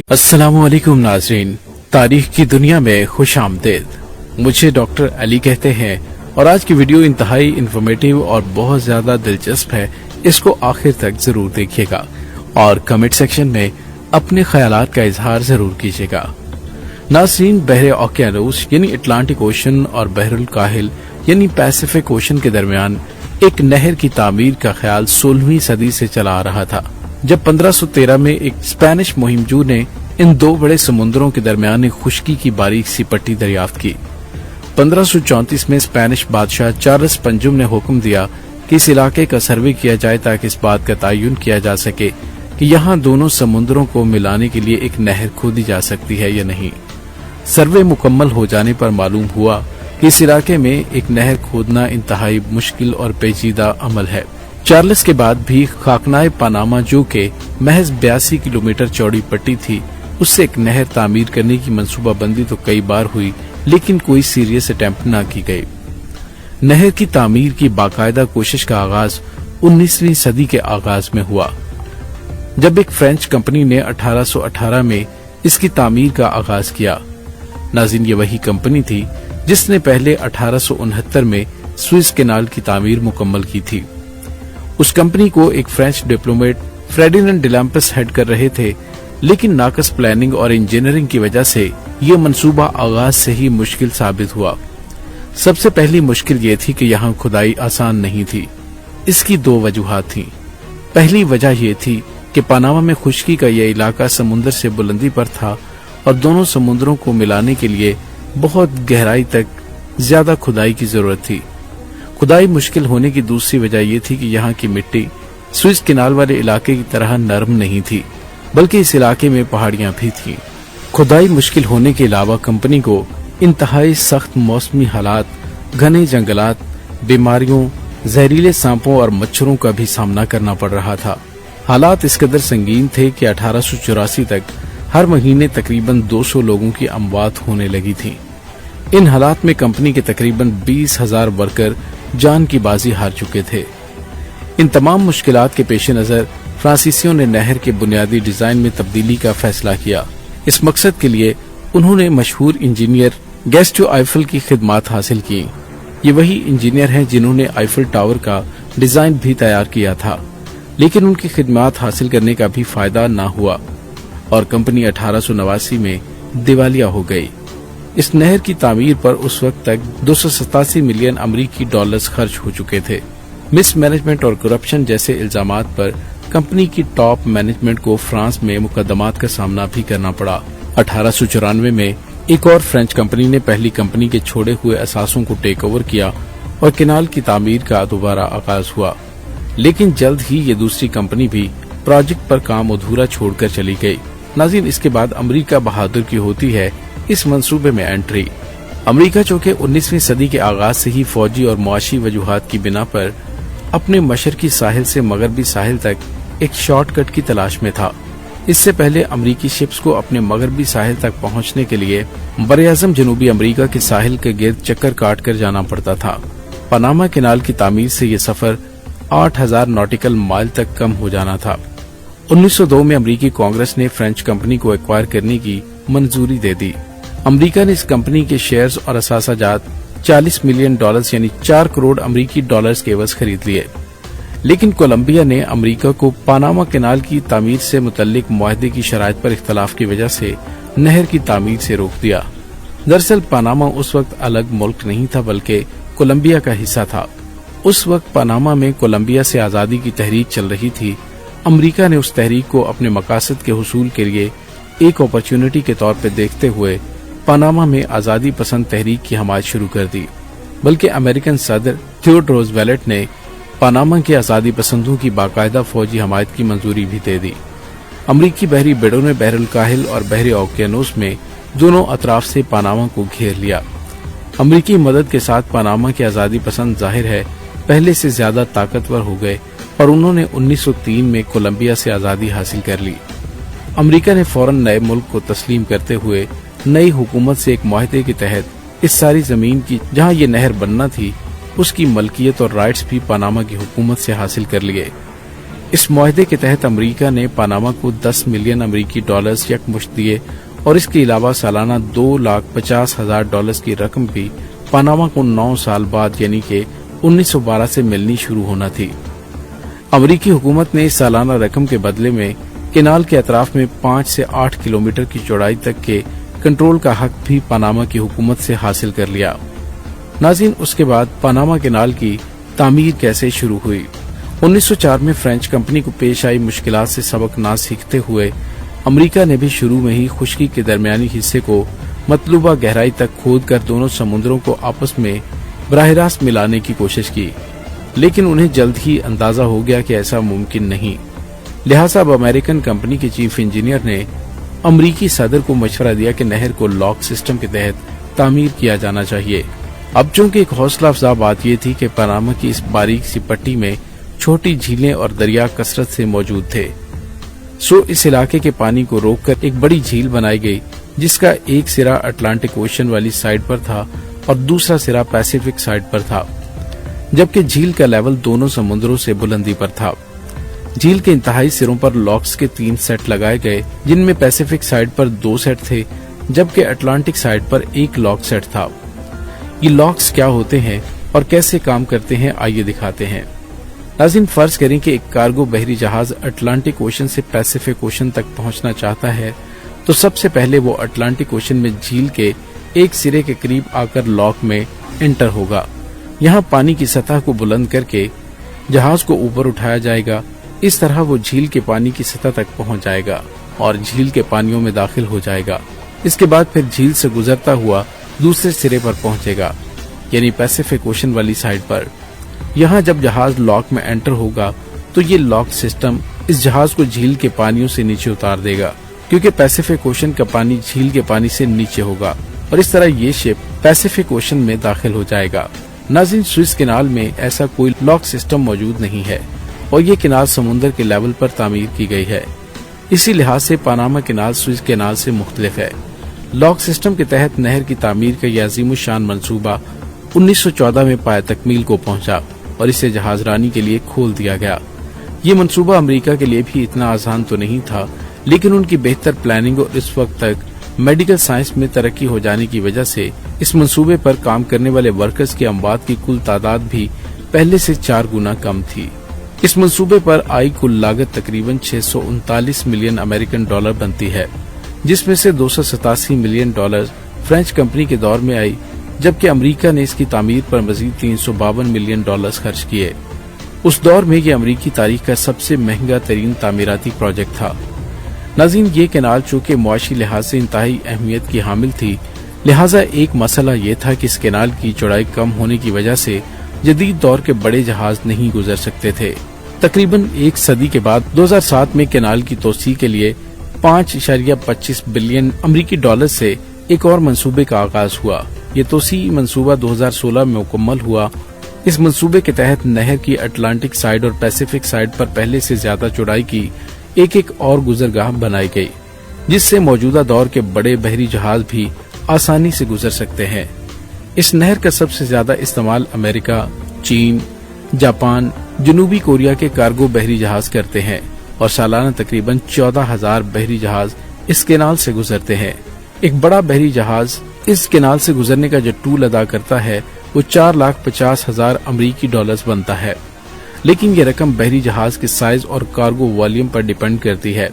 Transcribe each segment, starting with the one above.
अस्सलाम वालेकुम नाज़रीन, तारीख की दुनिया में खुश आमदीद। मुझे डॉक्टर अली कहते हैं और आज की वीडियो इंतहाई इन्फॉर्मेटिव और बहुत ज्यादा दिलचस्प है। इसको आखिर तक जरूर देखिएगा और कमेंट सेक्शन में अपने ख्यालात का इजहार जरूर कीजिएगा। नाज़रीन, बहरे ओकियानूस यानी अटलांटिक ओशन और बहरुल काहिल यानी पैसिफिक ओशन के दरमियान एक नहर की तामीर का ख्याल 16वीं सदी से चला आ रहा था, जब 1513 में एक स्पेनिश मुहिमजू ने इन दो बड़े समुद्रों के दरमियान एक खुश्की की बारीक सी पट्टी दरियाफ्त की। 1534 में स्पेनिश बादशाह चार्ल्स पंजुम ने हुक्म दिया कि इस इलाके का सर्वे किया जाए ताकि इस बात का तयन किया जा सके कि यहाँ दोनों समुद्रों को मिलाने के लिए एक नहर खोदी जा सकती है या नहीं। सर्वे मुकम्मल हो जाने पर मालूम हुआ कि इस इलाके में एक नहर खोदना इंतहाई मुश्किल और पेचीदा अमल है। चार्ल्स के बाद भी खाकनाए पनामा, जो के महज 82 किलोमीटर चौड़ी पट्टी थी, उससे एक नहर तामीर करने की मंसूबाबंदी तो कई बार हुई, लेकिन कोई सीरियस अटेम्प्ट न की गई। नहर की तामीर की बाकायदा कोशिश का आगाज 19वीं सदी के आगाज में हुआ, जब एक फ्रेंच कंपनी ने 1818 में इसकी तामीर का आगाज किया। नाज़रीन, ये वही कंपनी थी जिसने पहले 1869 में स्विस कैनाल की तामीर मुकम्मल की थी। उस कंपनी को एक फ्रेंच डिप्लोमेट फ्रेडिनेंड डेलाम्पस हेड कर रहे थे, लेकिन नाकस प्लानिंग और इंजीनियरिंग की वजह से ये मंसूबा आगाज से ही मुश्किल साबित हुआ। सबसे पहली मुश्किल ये थी कि यहाँ खुदाई आसान नहीं थी। इसकी दो वजूहात थीं। पहली वजह ये थी कि पनामा में खुश्की का यह इलाका समुद्र से बुलंदी पर था और दोनों समुद्रों को मिलाने के लिए बहुत गहराई तक ज्यादा खुदाई की जरूरत थी। खुदाई मुश्किल होने की दूसरी वजह यह थी कि यहाँ की मिट्टी स्विस कैनाल वाले इलाके की तरह नरम नहीं थी, बल्कि इस इलाके में पहाड़ियां भी थीं। खुदाई मुश्किल होने के अलावा कंपनी को इंतहाई सख्त मौसमी हालात, घने जंगलात, बीमारियों, जहरीले सांपों और मच्छरों का भी सामना करना पड़ रहा था। हालात इस कदर संगीन थे कि 1884 तक हर महीने तकरीबन 200 लोगों की अमवात होने लगी थी। इन हालात में कंपनी के तकरीबन 20,000 वर्कर जान की बाजी हार चुके थे। इन तमाम मुश्किलात के पेश नजर फ्रांसीसियों ने नहर के बुनियादी डिजाइन में तब्दीली का फैसला किया। इस मकसद के लिए उन्होंने मशहूर इंजीनियर गैस्टो आइफल की खिदमात हासिल की। ये वही इंजीनियर हैं जिन्होंने आइफल टावर का डिजाइन भी तैयार किया था, लेकिन उनकी खिदमात हासिल करने का भी फायदा न हुआ और कंपनी 1889 में दिवालिया हो गई। इस नहर की तामीर पर उस वक्त तक 287 मिलियन अमरीकी डॉलर्स खर्च हो चुके थे। मिस मैनेजमेंट और करप्शन जैसे इल्जामात पर कंपनी की टॉप मैनेजमेंट को फ्रांस में मुकदमात का सामना भी करना पड़ा। 1894 में एक और फ्रेंच कंपनी ने पहली कंपनी के छोड़े हुए असासों को टेक ओवर किया और कैनाल की तामीर का दोबारा आगाज हुआ, लेकिन जल्द ही ये दूसरी कंपनी भी प्रोजेक्ट पर काम अधूरा छोड़कर चली गई। नाज़रीन, इसके बाद अमेरिका बहादुर की होती है इस मंसूबे में एंट्री। अमेरिका चूँकि 19वीं सदी के आगाज से ही फौजी और मुआशी वजूहात की बिना पर अपने मशरकी साहिल से मगरबी साहिल तक एक शॉर्टकट की तलाश में था। इससे पहले अमेरिकी शिप्स को अपने मगरबी साहिल तक पहुंचने के लिए बरआज़म जनूबी अमेरिका के साहिल के गिर्द चक्कर काट कर जाना पड़ता था। पनामा कैनाल की तामीर से ये सफर 8,000 नॉटिकल माइल तक कम हो जाना था। 1902 में अमेरिकी कांग्रेस ने फ्रेंच कंपनी को एक्वायर करने की मंजूरी दे दी। अमेरिका ने इस कंपनी के शेयर्स और असासाजात 40 मिलियन डॉलर्स यानी 4 करोड़ अमेरिकी डॉलर्स के एवज खरीद लिए, लेकिन कोलंबिया ने अमेरिका को पनामा कैनाल की तामीर से मुतल्लिक मुआहदे की शराइत पर इख्तलाफ की वजह से नहर की तामीर से रोक दिया। दरअसल पनामा उस वक्त अलग मुल्क नहीं था, बल्कि कोलंबिया का हिस्सा था। उस वक्त पनामा में कोलंबिया से आजादी की तहरीक चल रही थी। अमेरिका ने उस तहरीक को अपने मकासद के हुसूल के लिए एक अपॉर्चुनिटी के तौर पर देखते हुए पनामा में आजादी पसंद तहरीक की हमायत शुरू कर दी। बल्कि अमेरिकन सदर थियोडोर रूज़वेल्ट ने पनामा के आजादी पसंदों की बाकायदा फौजी हमायत की मंजूरी भी दे दी। अमरीकी बहरी बेड़ों ने बहरुल काहिल और बहरे ओकियानूस में दोनों अतराफ से पनामा को घेर लिया। अमरीकी मदद के साथ पनामा के आजादी पसंद जाहिर है पहले से ज्यादा ताकतवर हो गए और उन्होंने 1903 में कोलंबिया से आजादी हासिल कर ली। अमेरिका ने फौरन नए मुल्क को तस्लीम करते हुए नई हुकूमत से एक मुआहदे के तहत इस सारी जमीन की जहां ये नहर बनना थी उसकी मलकियत और राइट्स भी पनामा की हुकूमत से हासिल कर लिए। इस मुआहदे के तहत अमेरिका ने पनामा को 10 मिलियन अमेरिकी डॉलर्स यकमुश्त दिए और इसके अलावा सालाना $2,50,000 की रकम भी पनामा को 9 साल बाद यानी कि 1912 से मिलनी शुरू होना थी। अमेरिकी हुकूमत ने इस सालाना रकम के बदले में केनाल के अतराफ में 5 से 8 किलोमीटर की चौड़ाई तक के कंट्रोल का हक भी पनामा की हुकूमत से हासिल कर लिया। नाज़रीन, उसके बाद पनामा केनाल की तामीर कैसे शुरू हुई? 1904 में फ्रेंच कंपनी को पेश आई मुश्किलात से सबक ना सीखते हुए अमेरिका ने भी शुरू में ही खुश्की के दरमियानी हिस्से को मतलूबा गहराई तक खोद कर दोनों समुद्रों को आपस में बराह रास्त मिलाने की कोशिश की, लेकिन उन्हें जल्द ही अंदाजा हो गया कि ऐसा मुमकिन नहीं। लिहाजा अब अमेरिकन कंपनी के चीफ इंजीनियर ने अमरीकी सदर को मशवरा दिया कि नहर को लॉक सिस्टम के तहत तामीर किया जाना चाहिए। अब चूंकि एक हौसला अफजा बात यह थी कि पनामा की इस बारीक सी पट्टी में छोटी झीलें और दरिया कसरत से मौजूद थे, सो इस इलाके के पानी को रोककर एक बड़ी झील बनाई गई जिसका एक सिरा अटलांटिक ओशन वाली साइड पर था और दूसरा सिरा पैसिफिक साइड पर था, जबकि झील का लेवल दोनों समुद्रों से बुलंदी पर था। झील के इंतहाई सिरों पर लॉक्स के 3 सेट लगाए गए, जिनमें पैसिफिक साइड पर 2 सेट थे जबकि अटलांटिक साइड पर 1 लॉक सेट था। ये लॉक्स क्या होते हैं और कैसे काम करते हैं, आइए दिखाते हैं। नाज़रीन, फर्ज करें कि एक कार्गो बहरी जहाज अटलांटिक ओशन से पैसिफिक ओशन तक पहुंचना चाहता है, तो सबसे पहले वो अटलांटिक ओशन में झील के एक सिरे के करीब आकर लॉक में एंटर होगा। यहाँ पानी की सतह को बुलंद करके जहाज को ऊपर उठाया जाएगा। इस तरह वो झील के पानी की सतह तक पहुंच जाएगा और झील के पानियों में दाखिल हो जाएगा। इसके बाद फिर झील से गुजरता हुआ दूसरे सिरे पर पहुंचेगा, यानी पैसिफिक ओशन वाली साइड पर। यहाँ जब जहाज लॉक में एंटर होगा तो ये लॉक सिस्टम इस जहाज को झील के पानियों से नीचे उतार देगा, क्योंकि पैसिफिक ओशन का पानी झील के पानी से नीचे होगा और इस तरह ये शिप पैसिफिक ओशन में दाखिल हो जाएगा। नाज़रीन, स्विस कैनाल में ऐसा कोई लॉक सिस्टम मौजूद नहीं है और ये कैनाल समुद्र के लेवल पर तामीर की गई है। इसी लिहाज से पनामा कैनाल स्विस कैनाल से मुख्तलिफ है। लॉक सिस्टम के तहत नहर की तामीर का यह अज़ीमुश्शान मंसूबा 1914 में पाया तकमील को पहुंचा और इसे जहाजरानी के लिए खोल दिया गया। ये मंसूबा अमेरिका के लिए भी इतना आसान तो नहीं था, लेकिन उनकी बेहतर प्लानिंग और इस वक्त तक मेडिकल साइंस में तरक्की हो जाने की वजह से इस मंसूबे पर काम करने वाले वर्कर्स की अमवात की कुल तादाद भी पहले से 4 गुना कम थी। इस मंसूबे पर आई कुल लागत तकरीबन 639 मिलियन अमेरिकन डॉलर बनती है, जिसमें से 287 मिलियन डॉलर फ्रेंच कंपनी के दौर में आई, जबकि अमेरिका ने इसकी तामीर पर मजीद 352 मिलियन डॉलर खर्च किए। उस दौर में ये अमेरिकी तारीख का सबसे महंगा तरीन तामीराती प्रोजेक्ट था। नाज़रीन, ये कैनाल चूँकि मुआशी लिहाज से इंतहाई अहमियत की हामिल थी, लिहाजा एक मसला ये था कि इस कैनाल की चौड़ाई कम होने की वजह से जदीद दौर के बड़े जहाज नहीं गुजर सकते थे। तकरीबन एक सदी के बाद 2007 में कैनाल की तोसी के लिए 5.25 बिलियन अमेरिकी डॉलर से एक और मंसूबे का आगाज हुआ। ये तोसी मंसूबा 2016 में मुकम्मल हुआ। इस मंसूबे के तहत नहर की अटलांटिक साइड और पैसिफिक साइड पर पहले से ज्यादा चौड़ाई की एक और गुजरगाह बनाई गई, जिससे मौजूदा दौर के बड़े बहरी जहाज भी आसानी से गुजर सकते हैं। इस नहर का सबसे ज्यादा इस्तेमाल अमेरिका, चीन, जापान, जनूबी कोरिया के कार्गो बहरी जहाज करते हैं और सालाना तकरीबन 14,000 बहरी जहाज इस कैनाल से गुजरते हैं। एक बड़ा बहरी जहाज इस कैनाल से गुजरने का जो टूल अदा करता है वो 4,50,000 अमेरिकी डॉलर्स बनता है, लेकिन ये रकम बहरी जहाज के साइज और कार्गो वॉल्यूम पर डिपेंड करती है।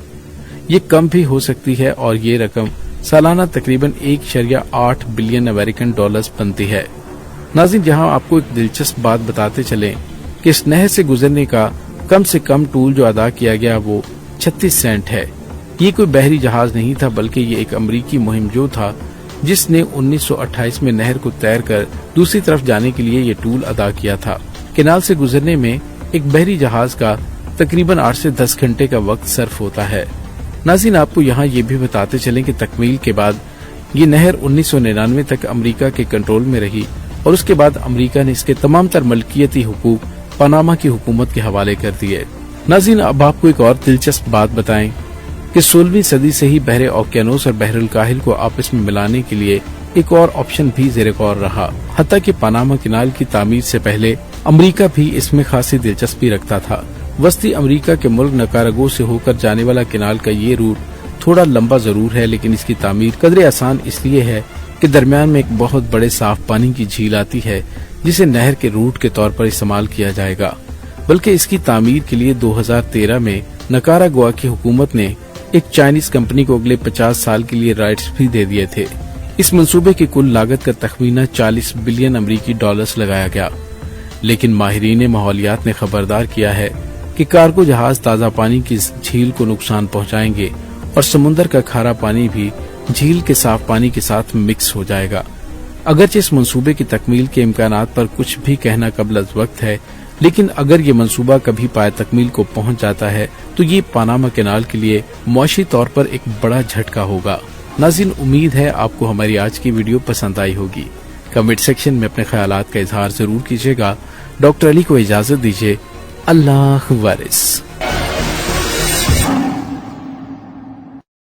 ये कम भी हो सकती है और ये रकम सालाना तकरीबन 1.8 बिलियन अमेरिकन डॉलर्स बनती है। नाज़रीन, जहां आपको एक दिलचस्प बात बताते चलें कि इस नहर से गुजरने का कम से कम टूल जो अदा किया गया वो 36 सेंट है। ये कोई बहरी जहाज नहीं था, बल्कि ये एक अमेरिकी मुहिमजो था जिसने 1928 में नहर को तैर कर दूसरी तरफ जाने के लिए ये टूल अदा किया था। कैनाल से गुजरने में एक बहरी जहाज का तकरीबन 8 से 10 घंटे का वक्त सर्फ होता है। नाज़रीन, आपको यहाँ ये भी बताते चलें कि तकमील के बाद ये नहर 1999 तक अमेरिका के कंट्रोल में रही और उसके बाद अमेरिका ने इसके तमाम तर मलकियती हुकूक पनामा की हुकूमत के हवाले कर दिए। नाज़रीन, अब आपको एक और दिलचस्प बात बताएं कि 16वीं सदी से ही बहरे ओकियानोस और बहरुल काहिल को आपस में मिलाने के लिए एक और ऑप्शन भी ज़ेरे गौर रहा। हत्ता कि पनामा कैनाल की तामीर से पहले अमेरिका भी इसमें खासी दिलचस्पी रखता था। वस्ती अमेरिका के मुल्क निकारागुआ से होकर जाने वाला कैनाल का ये रूट थोड़ा लंबा जरूर है, लेकिन इसकी तामीर कदरे आसान इसलिए है कि दरमियान में एक बहुत बड़े साफ पानी की झील आती है जिसे नहर के रूट के तौर पर इस्तेमाल किया जाएगा। बल्कि इसकी तामीर के लिए 2013 में निकारागुआ की हुकूमत ने एक चाइनीज कंपनी को अगले 50 साल के लिए राइट्स भी दे दिए थे। इस मंसूबे की कुल लागत का तखमीना 40 बिलियन अमरीकी डॉलर्स लगाया गया, लेकिन माहिरीन माहौलियात ने खबरदार किया है कि कार्गो जहाज ताज़ा पानी की झील को नुकसान पहुंचाएंगे और समुद्र का खारा पानी भी झील के साफ पानी के साथ मिक्स हो जाएगा। अगरचे इस मंसूबे की तकमील के इम्कानात पर कुछ भी कहना कबल वक्त है, लेकिन अगर ये मंसूबा कभी पाए तकमील को पहुंच जाता है तो ये पानामा कैनाल के लिए मुआशी तौर पर एक बड़ा झटका होगा। नाज़रीन, उम्मीद है आपको हमारी आज की वीडियो पसंद आई होगी। कमेंट सेक्शन में अपने ख्यालात का इजहार जरूर कीजिएगा। डॉक्टर अली को इजाजत दीजिए। अल्लाह वारिस।